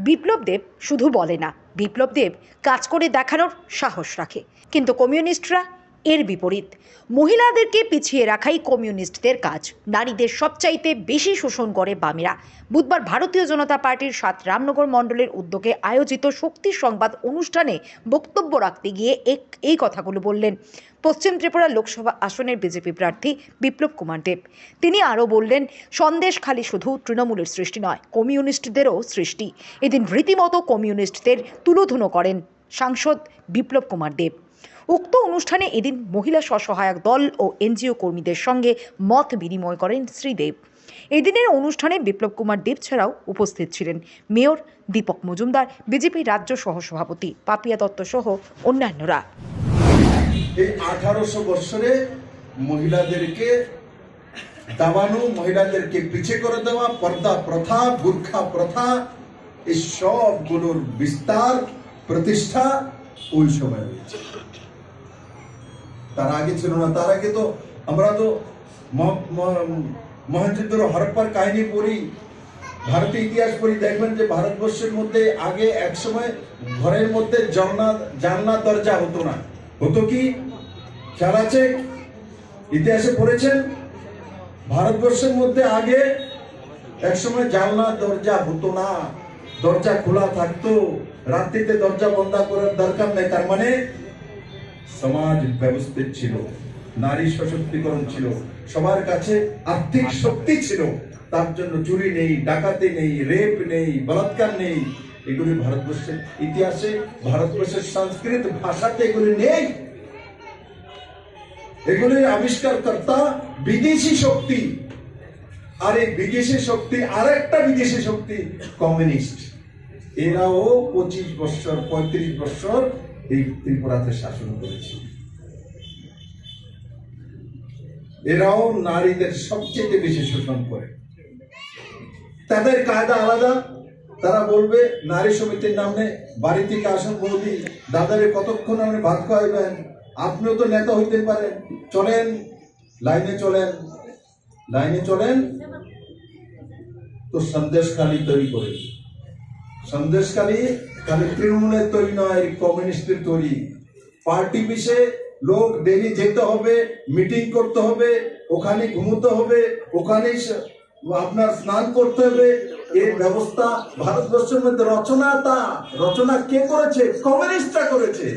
বিপ্লব দেব শুধু বলে না, বিপ্লব দেব কাজ করে দেখানোর সাহস রাখে। কিন্তু কমিউনিস্টরা এর বিপরীত। মহিলাদেরকে পিছিয়ে রাখাই কমিউনিস্টদের কাজ। নারীদের সবচাইতে বেশি শোষণ করে বামেরা। বুধবার ভারতীয় জনতা পার্টির ৭ রামনগর মণ্ডলের উদ্যোগে আয়োজিত শক্তি সংবাদ অনুষ্ঠানে বক্তব্য রাখতে গিয়ে এই কথাগুলো বললেন পশ্চিম ত্রিপুরা লোকসভা আসনের বিজেপি প্রার্থী বিপ্লব কুমার দেব। তিনি আরও বললেন, সন্দেশখালি শুধু তৃণমূলের সৃষ্টি নয়, কমিউনিস্টদেরও সৃষ্টি। এদিন রীতিমতো কমিউনিস্টদের তুলোধুনো করেন সাংসদ বিপ্লব কুমার দেব। উক্ত অনুষ্ঠানে এদিন মহিলা স্বসহায়ক দল ও এনজিও কর্মীদের সঙ্গে মত বিনিময় করেন শ্রী দেব। এদিনের অনুষ্ঠানে বিপ্লব কুমার দেব ছাড়াও উপস্থিত ছিলেন মেয়র দীপক মজুমদার, বিজেপি রাজ্য সহসভাপতি পাপিয়া দত্ত সহ অন্যান্যরা। এই 1800 বছরে মহিলাদেরকে দাবানো, মহিলাদেরকে পিছিয়ে করে দেওয়া, পর্দা প্রথা, বুরখা প্রথা, এই সবগুলোর বিস্তার প্রতিষ্ঠা ওই সময় হয়েছে। তার আগে ছিল না। তার আগে তো আমরা তো মহেঞ্জোদারো হরপ্পার কাহিনী পড়ি, ভারতীয় ইতিহাস পড়ি, দেখবেন যে ভারতবর্ষের মধ্যে আগে এক সময় ঘরের মধ্যে জানলা দরজা হতো না। হতো কি খেয়াল আছে? ইতিহাসে পড়েছেন? ভারতবর্ষের মধ্যে আগে এক সময় জানলা দরজা হতো না, দরজা খোলা থাকতো। রাত্রিতে দরজা বন্ধ করার দরকার নেই। তার মানে সমাজ ব্যবস্থিত ছিল, নারী সশক্তিকরণ ছিল, সবার কাছে আর্থিক শক্তি ছিল। তার জন্য চুরি নেই, ডাকাতি নেই, রেপ নেই, বলাৎকার নেই। এগুলি ভারতবর্ষের ইতিহাসে, ভারতবর্ষের সংস্কৃত ভাষাতে এগুলি নেই। এগুলির আবিষ্কারকর্তা বিদেশি শক্তি। আর এই বিদেশি শক্তি, আরেকটা বিদেশি শক্তি কমিউনিস্ট। এরাও 25 বছর 35 বছর এই ত্রিপুরাতে শাসন করেছে। এরাও নারীদের সবচেয়ে বেশি শোষণ করে। তাদের কায়দা আলাদা। তারা বলবে নারী সমিতির নামে বাড়ি থেকে আসুন বৌদি, দাদারে কতক্ষণ আপনি ভাত খাওয়াইবেন, আপনিও তো নেতা হইতে পারেন, চলেন লাইনে চলেন, লাইনে চলেন। তো সন্দেশখালি তৈরি করে। সন্দেশখালি খালি তৃণমূলের তৈরি নয়, কমিউনিস্টের তৈরি। পার্টি পিছে লোক ডেলি যেতে হবে, মিটিং করতে হবে, ওখানে ঘুমোতে হবে, ওখানে আপনার স্নান করতে হবে। এই ব্যবস্থা ভারতবর্ষের মধ্যে রচনা কে করেছে? কমিউনিস্টরা করেছে।